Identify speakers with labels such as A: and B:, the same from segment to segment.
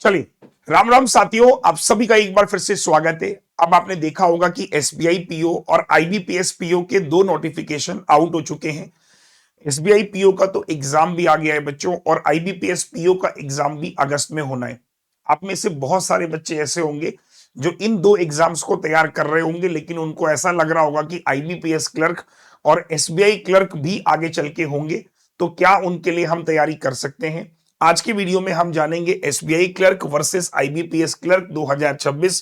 A: चलिए, राम राम साथियों, आप सभी का एक बार फिर से स्वागत है। अब आपने देखा होगा कि एसबीआई पीओ और आईबीपीएस पीओ के दो नोटिफिकेशन आउट हो चुके हैं। एसबीआई पीओ का तो एग्जाम भी आ गया है बच्चों, और आईबीपीएस पीओ का एग्जाम भी अगस्त में होना है। आप में से बहुत सारे बच्चे ऐसे होंगे जो इन दो एग्जाम्स को तैयार कर रहे होंगे, लेकिन उनको ऐसा लग रहा होगा कि आईबीपीएस क्लर्क और एसबीआई क्लर्क भी आगे चल के होंगे, तो क्या उनके लिए हम तैयारी कर सकते हैं। आज की वीडियो में हम जानेंगे SBI clerk versus IBPS clerk 2026।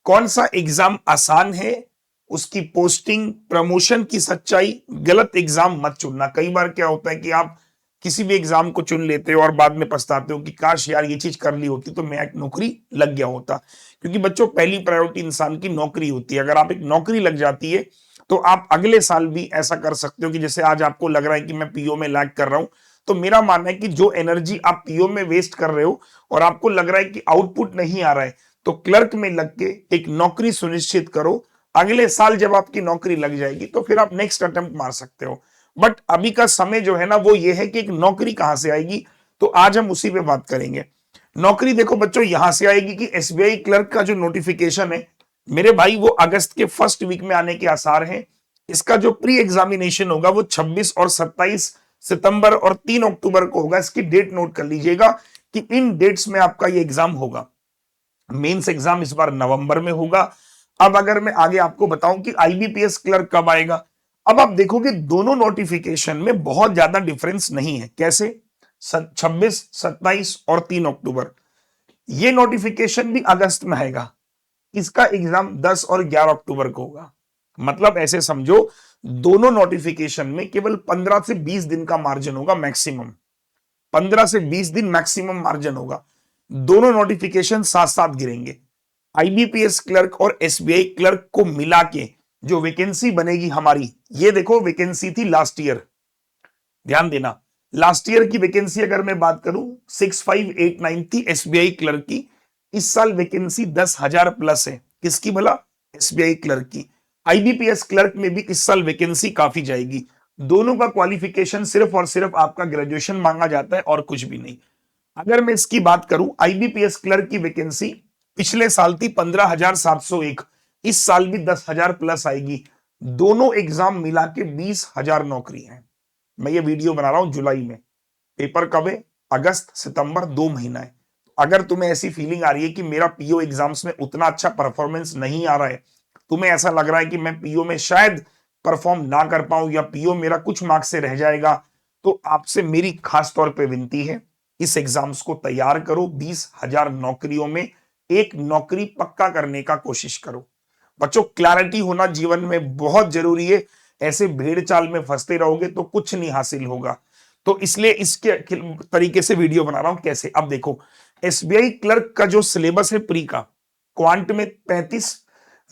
A: कौन सा एग्जाम आसान है, उसकी पोस्टिंग, प्रमोशन की सच्चाई। गलत एग्जाम मत चुनना। कई बार क्या होता है कि आप किसी भी एग्जाम को चुन लेते हो और बाद में पछताते हो कि काश यार ये चीज कर ली होती तो मैं एक नौकरी लग गया होता। क्योंकि बच्चों, पहली प्रायोरिटी इंसान की नौकरी होती है। अगर आप एक नौकरी लग जाती है तो आप अगले साल भी ऐसा कर सकते हो कि जैसे आज आपको लग रहा है कि मैं पीओ में लैग कर रहा हूं, तो मेरा मानना है कि जो एनर्जी आप पीओ में वेस्ट कर रहे हो और आपको लग रहा है कि आउटपुट नहीं आ रहा है, तो क्लर्क में लग के एक नौकरी सुनिश्चित करो। अगले साल जब आपकी नौकरी लग जाएगी तो फिर आप नेक्स्ट अटेम्प्ट मार सकते हो। बट अभी का समय जो है ना, वो ये है कि एक नौकरी कहां से आएगी, तो आज हम उसी पे बात करेंगे। नौकरी देखो बच्चों, यहां से आएगी कि एसबीआई क्लर्क का जो नोटिफिकेशन है मेरे भाई, वो अगस्त के फर्स्ट वीक में आने के आसार हैं। इसका जो प्री एग्जामिनेशन होगा वो 26 और 27 सितंबर और 3 अक्टूबर को होगा। इसकी डेट नोट कर लीजिएगा कि इन डेट्स में आपका ये एग्जाम होगा। मेंस एग्जाम इस बार नवंबर में होगा। अब अगर मैं आगे आपको बताऊं कि आईबीपीएस क्लर्क कब आएगा, अब आप देखोगे दोनों नोटिफिकेशन में बहुत ज्यादा डिफरेंस नहीं है। कैसे? 26, 27 और 3 अक्टूबर, ये नोटिफिकेशन भी अगस्त में आएगा। इसका एग्जाम 10 और 11 अक्टूबर को होगा। मतलब ऐसे समझो, दोनों नोटिफिकेशन में केवल 15 से 20 दिन का मार्जिन होगा मैक्सिमम। 15 से 20 दिन मैक्सिमम मार्जिन होगा। दोनों नोटिफिकेशन साथ साथ गिरेंगे। आईबीपीएस क्लर्क और एसबीआई क्लर्क को मिला के जो वैकेंसी बनेगी हमारी, ये देखो वैकेंसी थी लास्ट ईयर, ध्यान देना। लास्ट ईयर की वैकेंसी अगर मैं बात करूं 6589 थी एसबीआई क्लर्क की। इस साल वैकेंसी 10,000 प्लस है। किसकी भला? एसबीआई क्लर्क की। आईबीपीएस क्लर्क में भी इस साल वैकेंसी काफी जाएगी। दोनों का क्वालिफिकेशन सिर्फ और सिर्फ आपका ग्रेजुएशन मांगा जाता है और कुछ भी नहीं। अगर मैं इसकी बात करूं, आईबीपीएस क्लर्क की वैकेंसी पिछले साल थी 15,701। इस साल भी 10,000 प्लस आएगी। दोनों एग्जाम मिला के 20,000 नौकरी है। मैं ये वीडियो बना रहा हूं जुलाई में। पेपर कब है? अगस्त सितंबर, 2 महीना है। अगर तुम्हें ऐसी फीलिंग आ रही है कि मेरा पीओ एग्जाम्स में उतना अच्छा परफॉर्मेंस नहीं आ रहा है, तुम्हें ऐसा लग रहा है कि मैं पीओ में शायद परफॉर्म ना कर पाऊं या पीओ मेरा कुछ मार्क्स से रह जाएगा, तो आपसे मेरी खास तौर पे विनती है, इस एग्जाम्स को तैयार करो। 20,000 नौकरियों में एक नौकरी पक्का करने का कोशिश करो। बच्चों, क्लैरिटी होना जीवन में बहुत जरूरी है। ऐसे भेड़ चाल में फंसते रहोगे तो कुछ नहीं हासिल होगा। तो इसलिए इसके तरीके से वीडियो बना रहा हूं। कैसे? अब देखो, एसबीआई क्लर्क का जो सिलेबस है प्री का, क्वांट में 35,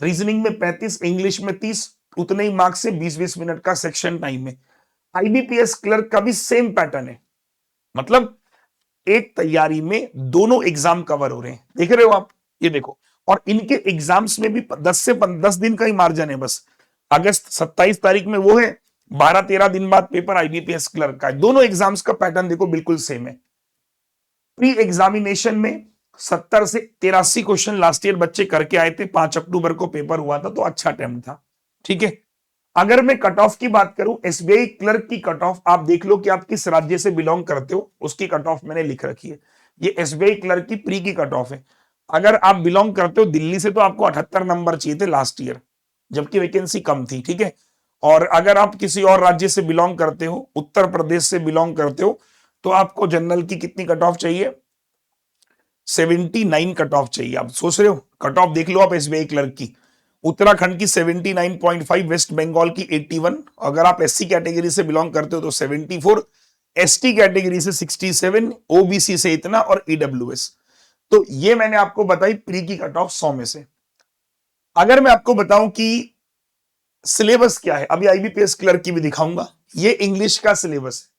A: रीजनिंग में 35, इंग्लिश में 30, उतने ही मार्क्स से 20-20 मिनट का सेक्शन टाइम है। आईबीपीएस क्लर्क का भी सेम पैटर्न है। मतलब एक तैयारी में दोनों एग्जाम कवर हो रहे हैं। देख रहे हो आप? ये देखो। और इनके एग्जाम्स में भी 10 दिन का ही मार्जिन है बस। अगस्त 27 तारीख में वो है, 12-13 दिन बाद पेपर आईबीपीएस क्लर्क का है। दोनों एग्जाम्स का पैटर्न देखो बिल्कुल सेम है। प्री एग्जामिनेशन में 70 से 83 क्वेश्चन लास्ट ईयर बच्चे करके आए थे। 5 अक्टूबर को पेपर हुआ था, तो अच्छा अटेम्प्ट था। ठीक है। अगर मैं कट ऑफ की बात करूं, एसबीआई क्लर्क की कट ऑफ आप देख लो कि आप किस राज्य से बिलोंग करते हो, उसकी कट ऑफ मैंने लिख रखी है। ये एसबीआई क्लर्क की प्री की कट ऑफ है। अगर आप बिलोंग करते हो दिल्ली से, तो आपको 78 नंबर चाहिए थे लास्ट ईयर, जबकि वैकेंसी कम थी। ठीक है। और अगर आप किसी और राज्य से बिलोंग करते हो, उत्तर प्रदेश से बिलोंग करते हो, तो आपको जनरल की कितनी कट ऑफ चाहिए? 79 कट ऑफ चाहिए। आप सोच रहे हो, कट ऑफ देख लो आप एसबीआई क्लर्क की। उत्तराखंड की 79.5, वेस्ट बंगाल की 81, अगर आप एससी कैटेगरी से बिलोंग करते हो तो 74, एसटी कैटेगरी से 67, ओबीसी से इतना और ईडब्ल्यूएस। तो ये मैंने आपको बताई प्री की कट ऑफ 100 में से। अगर मैं आपको बताऊं कि सिलेबस क्या है, अभी आईबीपीएस क्लर्क की भी दिखाऊंगा। ये इंग्लिश का सिलेबस है।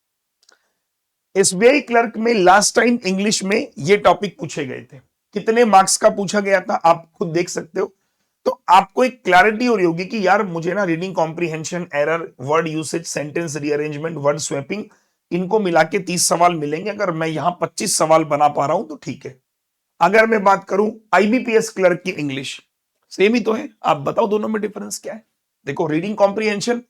A: एसबीआई क्लर्क में लास्ट टाइम इंग्लिश में ये टॉपिक पूछे गए थे। कितने मार्क्स का पूछा गया था आप खुद देख सकते हो। तो आपको एक क्लैरिटी हो रही होगी कि यार मुझे ना reading comprehension, error, word usage, sentence rearrangement, word swapping, इनको मिला के 30 सवाल मिलेंगे। अगर मैं यहां 25 सवाल बना पा रहा हूं तो ठीक है। अगर मैं बात करूं आईबीपीएस क्लर्क की इंग्लिश, सेम ही तो है, आप बताओ दोनों में डिफरेंस क्या है। देखो reading comprehension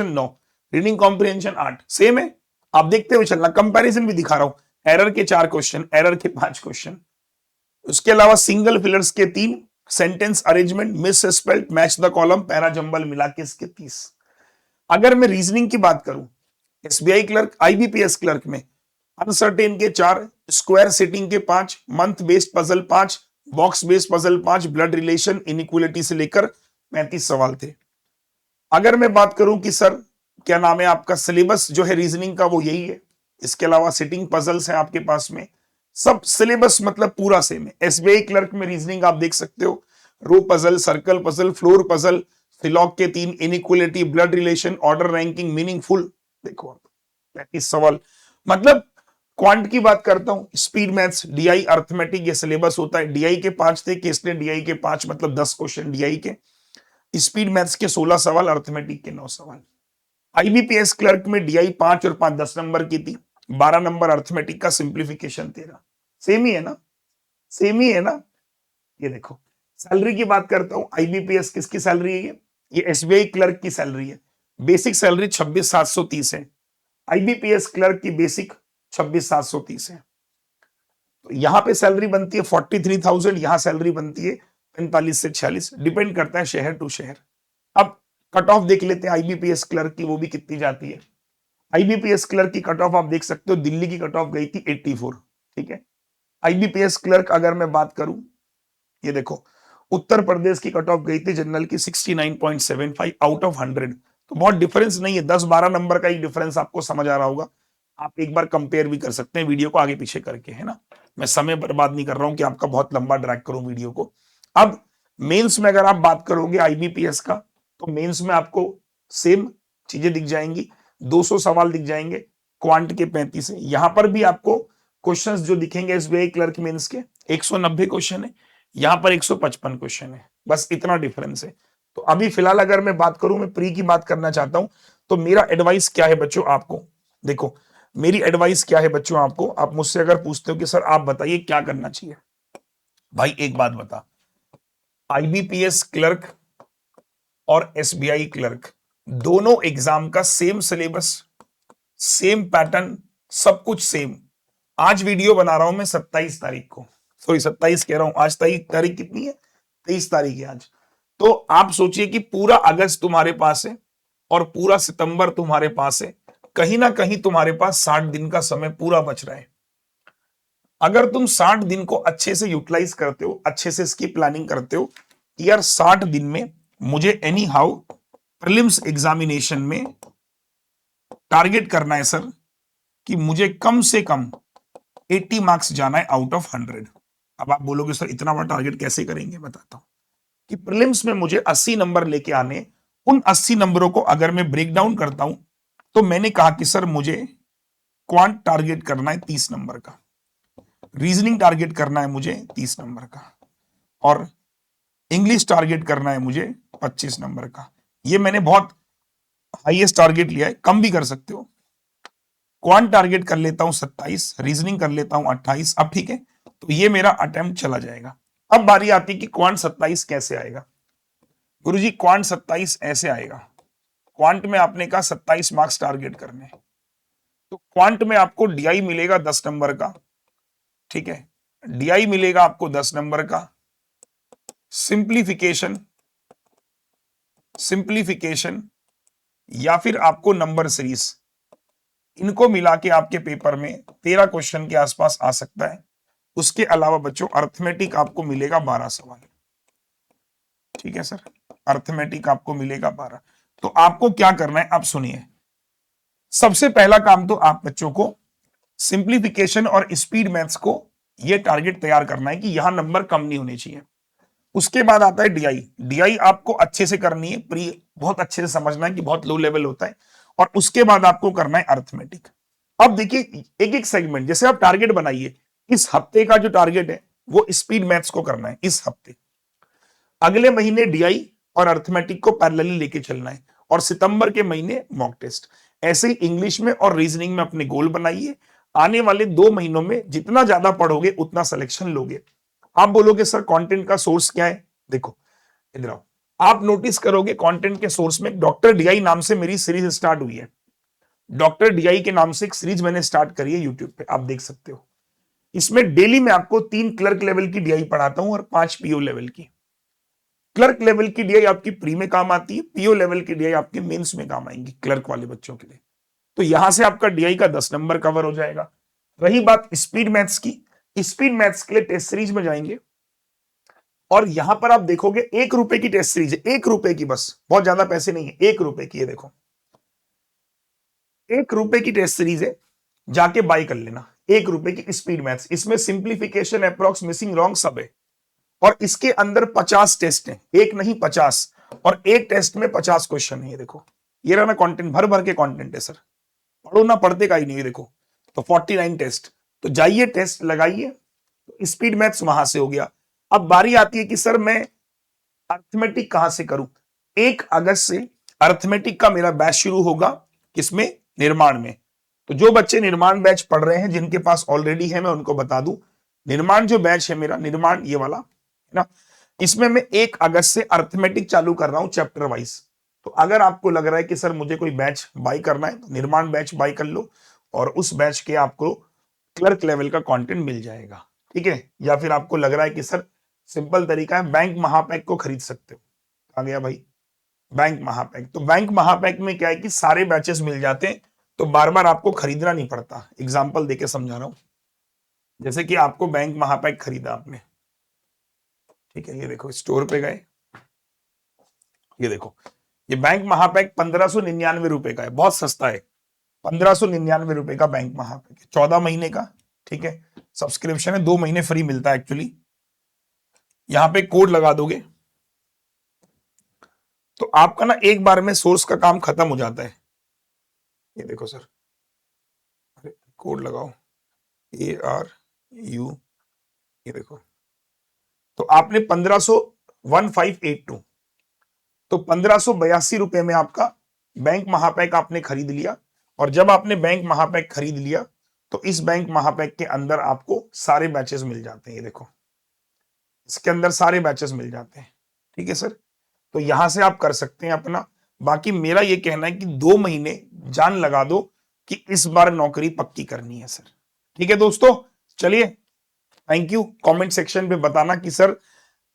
A: 9, reading comprehension 8, same है। आप देखते हुए चलना, कंपैरिजन भी दिखा रहा हूं। एरर के 4 क्वेश्चन, एरर के 5 क्वेश्चन, उसके अलावा सिंगल फिलर्स के 3, sentence arrangement, miss spelled, match the column, para jumble मिला के इसके 30। अगर मैं रीजनिंग की बात करूं, एसबीआई क्लर्क, आईबीपीएस क्लर्क में अनसर्टेन के 4, स्क्वायर सिटिंग के 5, month based puzzle 5, box based puzzle 5, blood relation inequality से लेकर 35 सवाल थे। अगर मैं बात करूं कि सर क्या नाम है आपका सिलेबस जो है रीजनिंग का वो यही है, इसके अलावा सिटिंग पजल्स हैं आपके पास में, सब सिलेबस मतलब पूरा सेम है। एसबीआई क्लर्क में रीजनिंग आप देख सकते हो, row puzzle, circle puzzle, floor puzzle, फिलॉक के 3, inequality, blood relation, order ranking, meaningful, देखो आप 35 सवाल। मतलब क्वांट की बात करता हूं, स्पीड मैथ्स, डीआई, अर्थमेटिक, ये सिलेबस होता है। डीआई के 5 थे, किसने डीआई के 5 मतलब 10 क्वेश्चन डीआई के, स्पीड मैथ्स के 16 सवाल, अर्थमेटिक के 9 सवाल। आईबीपीएस क्लर्क में डीआई 5 और 5 10 नंबर की थी, 12 नंबर अर्थमेटिक का, सिंप्लीफिकेशन 13। सेम ही है ना, सेम ही है ना। ये देखो सैलरी की बात करता हूं, आईबीपीएस किसकी सैलरी है, ये एसबीआई क्लर्क की सैलरी है। बेसिक सैलरी 26,730 है, आईबीपीएस क्लर्क की बेसिक 26,730 है। तो यहां पे सैलरी बनती है 43,000, यहां सैलरी बनती है 45 से 46, डिपेंड करता है शहर टू शहर। अब कट ऑफ देख लेते हैं आईबीपीएस क्लर्क की, वो भी कितनी जाती है। आईबीपीएस क्लर्क की कट ऑफ आप देख सकते हो, दिल्ली की कट ऑफ गई थी 84, ठीक है। आईबीपीएस क्लर्क अगर मैं बात करूं, ये देखो उत्तर प्रदेश की कट ऑफ गई थी जनरल की 69.75 आउट ऑफ 100। तो बहुत डिफरेंस नहीं है, 10-12 नंबर का एक डिफरेंस आपको समझ आ रहा होगा। आप एक बार कंपेयर भी कर सकते हैं वीडियो को आगे पीछे करके, है ना। मैं समय बर्बाद नहीं कर रहा हूं कि आपका बहुत लंबा ड्रैग करूं वीडियो को। अब मेंस में अगर आप बात करोगे आईबीपीएस का, तो मेंस में आपको सेम चीजें दिख जाएंगी, 200 सवाल दिख जाएंगे, क्वांट के 35 है। यहां पर भी आपको क्वेश्चंस जो दिखेंगे एसबीआई क्लर्क मेंस के 190 क्वेश्चन है, यहां पर 155 क्वेश्चन है, बस इतना डिफरेंस है। तो अभी फिलहाल अगर मैं बात करूं, मैं प्री की बात करना चाहता हूं, तो मेरा एडवाइस क्या है बच्चों आपको, देखो मेरी एडवाइस क्या है बच्चों आपको, आप मुझसे अगर पूछते हो कि सर आप बताइए क्या करना चाहिए, भाई एक बात बता, आईबीपीएस क्लर्क और एसबीआई क्लर्क दोनों एग्जाम का सेम सिलेबस, सेम पैटर्न, सब कुछ सेम। आज वीडियो बना रहा हूं मैं 27 तारीख को, सॉरी 27 कह रहा हूं, आज तारीख कितनी है, 23 तारीख है आज। तो आप सोचिए कि पूरा अगस्त तुम्हारे पास है और पूरा सितंबर तुम्हारे पास है, कहीं ना कहीं तुम्हारे पास 60 दिन का समय पूरा बच रहा है। अगर तुम 60 दिन को अच्छे से यूटिलाइज करते हो, अच्छे से इसकी प्लानिंग करते हो, यार 60 दिन में मुझे एनी हाउ प्रीलिम्स एग्जामिनेशन में टारगेट करना है सर, कि मुझे कम से कम 80 मार्क्स जाना है आउट ऑफ 100। अब आप बोलोगे सर इतना बड़ा टारगेट कैसे करेंगे, बताता हूं कि प्रीलिम्स में मुझे 80 नंबर लेके आने। उन 80 नंबरों को अगर मैं ब्रेक डाउन करता हूं, तो मैंने कहा कि सर मुझे क्वांट टारगेट करना है 30 नंबर का, रीजनिंग टारगेट करना है मुझे 30 नंबर का, और इंग्लिश टारगेट करना है मुझे 25 नंबर का। ये मैंने बहुत हाईएस्ट टारगेट लिया है, कम भी कर सकते हो। क्वांट टारगेट कर लेता हूं 27, रीजनिंग कर लेता हूं 28। अब ठीक है, तो ये मेरा अटेम्प्ट चला जाएगा। अब बारी आती है कि क्वांट 27 कैसे आएगा। गुरुजी क्वांट 27 ऐसे आएगा, क्वांट में आपने कहा 27 मार्क्स टारगेट करने, तो क्वांट में आपको डीआई मिलेगा 10 नंबर का, ठीक है, डीआई मिलेगा आपको 10 नंबर का, सिंप्लीफिकेशन, सिंप्लीफिकेशन या फिर आपको नंबर सीरीज, इनको मिला के आपके पेपर में 13 क्वेश्चन के आसपास आ सकता है। उसके अलावा बच्चों अर्थमेटिक आपको मिलेगा 12 सवाल, ठीक है सर, अर्थमेटिक आपको मिलेगा 12। तो आपको क्या करना है, आप सुनिए। सबसे पहला काम तो आप बच्चों को सिंप्लीफिकेशन और स्पीड मैथ्स को ये टारगेट तैयार करना है कि यहां नंबर कम नहीं होने चाहिए। उसके बाद आता है डीआई, डीआई आपको अच्छे से करनी है, प्री बहुत अच्छे से समझना है कि बहुत लो लेवल होता है। और उसके बाद आपको करना है अर्थमेटिक। अब देखिए एक एक सेगमेंट, जैसे आप टारगेट बनाइए, इस हफ्ते का जो टारगेट है वो स्पीड मैथ्स को करना है इस हफ्ते, अगले महीने डीआई और अर्थमेटिक को पैरेलली लेके चलना है, और सितंबर के महीने मॉक टेस्ट। ऐसे ही इंग्लिश में और रीजनिंग में अपने गोल बनाइए, आने वाले 2 महीनों में जितना ज्यादा पढ़ोगे उतना सिलेक्शन लोगे। आप बोलोगे सर कंटेंट का सोर्स क्या है? देखो इधर आओ, आप नोटिस करोगे कंटेंट के सोर्स में डॉक्टर डीआई नाम से मेरी सीरीज स्टार्ट हुई है। डॉक्टर डीआई के नाम से एक सीरीज मैंने स्टार्ट करी है यूट्यूब पे, आप देख सकते हो। इसमें डेली मैं आपको 3 क्लर्क लेवल की डीआई पढ़ाता हूं और 5 पीओ लेवल की। क्लर्क लेवल की डीआई आपकी प्री में काम आती है, पीओ लेवल की डीआई आपके मेंस में काम आएंगी क्लर्क वाले बच्चों के लिए। तो यहां से आपका डीआई का 10 नंबर कवर हो जाएगा। रही बात स्पीड मैथ्स की, स्पीड मैथ्स के लिए टेस्ट सीरीज में जाएंगे और यहां पर आप देखोगे 1 रुपए की टेस्ट सीरीज है, 1 रुपए की, बस बहुत ज्यादा पैसे नहीं है, 1 रुपए की है। देखो 1 रुपए की टेस्ट सीरीज है, जाके बाई कर लेना। 1 रुपए की स्पीड मैथ्स, इसमें सिंप्लीफिकेशन, अप्रॉक्स, मिसिंग, रॉन्ग सब है और इसके अंदर 50 टेस्ट हैं, एक नहीं 50, और एक टेस्ट में 50 क्वेश्चन है। ये देखो, ये रहा ना कंटेंट, भर भर के कंटेंट है सर, पढ़ो ना पढ़ते का ही नहीं है। देखो तो 49 टेस्ट, तो जाइए टेस्ट लगाइए। तो स्पीड मैथ्स वहां से हो गया। अब बारी आती है कि सर मैं अर्थमेटिक कहां से करूं? 1 अगस्त से अर्थमेटिक का मेरा बैच शुरू होगा, किसमें? निर्माण में। तो जो बच्चे निर्माण बैच पढ़ रहे हैं, जिनके पास ऑलरेडी है, मैं उनको बता दूं, निर्माण जो बैच है मेरा, निर्माण ये वाला है ना, इसमें मैं 1 अगस्त से अर्थमेटिक चालू कर रहा हूं चैप्टर वाइज। तो अगर आपको लग रहा है कि सर मुझे कोई बैच बाई करना है, तो निर्माण बैच बाई कर लो और उस बैच के आपको क्लर्क लेवल का कंटेंट मिल जाएगा, ठीक है। या फिर आपको लग रहा है कि सर सिंपल तरीका है, बैंक महापैक को खरीद सकते हो। आ गया भाई बैंक महापैक। तो बैंक महापैक में क्या है कि सारे बैचेस मिल जाते हैं, तो बार बार आपको खरीदना नहीं पड़ता। एग्जाम्पल देके समझा रहा हूं, जैसे कि आपको बैंक महापैक खरीदा आपने, ठीक है, ये देखो स्टोर पे गए, ये देखो ये बैंक महापैक 1599 रुपए का है, बहुत सस्ता है। 1599 रुपए का बैंक महापैक है, 14 महीने का, ठीक है, सब्सक्रिप्शन है, 2 महीने फ्री मिलता है एक्चुअली। यहां पे कोड लगा दोगे तो आपका ना एक बार में सोर्स का काम खत्म हो जाता है। ये देखो सर, अरे कोड लगाओ ARU, ये देखो, तो आपने 1582, तो 1582 रुपए में आपका बैंक महापैक आपने खरीद लिया। और जब आपने बैंक महापैक खरीद लिया तो इस बैंक महापैक के अंदर आपको सारे बैचेस मिल जाते हैं। ये देखो इसके अंदर सारे बैचेस मिल जाते हैं, ठीक है सर। तो यहां से आप कर सकते हैं अपना। बाकी मेरा ये कहना है कि 2 महीने जान लगा दो कि इस बार नौकरी पक्की करनी है सर, ठीक है दोस्तों। चलिए, थैंक यू। कमेंट सेक्शन पे बताना कि सर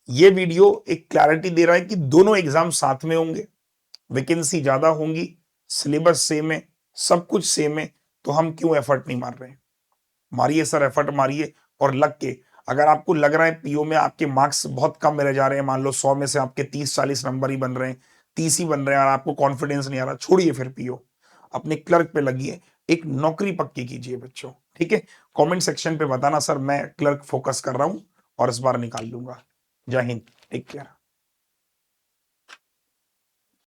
A: ये वीडियो एक क्लैरिटी दे रहा है कि दोनों एग्जाम साथ में होंगे, वैकेंसी ज्यादा होंगी, सिलेबस सेम है, सब कुछ सेम है, तो हम क्यों एफर्ट नहीं मार रहे हैं? मारिए सर, एफर्ट मारिए और लग के। अगर आपको लग रहा है पीओ में आपके मार्क्स बहुत कम मेरे जा रहे हैं, मान लो 100 में से आपके 30-40 नंबर ही बन रहे हैं, 30 ही बन रहे हैं और आपको कॉन्फिडेंस नहीं आ रहा, छोड़िए फिर पीओ, अपने क्लर्क पे लगिए, एक नौकरी पक्की कीजिए बच्चों, ठीक है। कमेंट सेक्शन पे बताना सर मैं क्लर्क फोकस कर रहा हूं और इस बार निकाल लूंगा। जय हिंद, टेक केयर।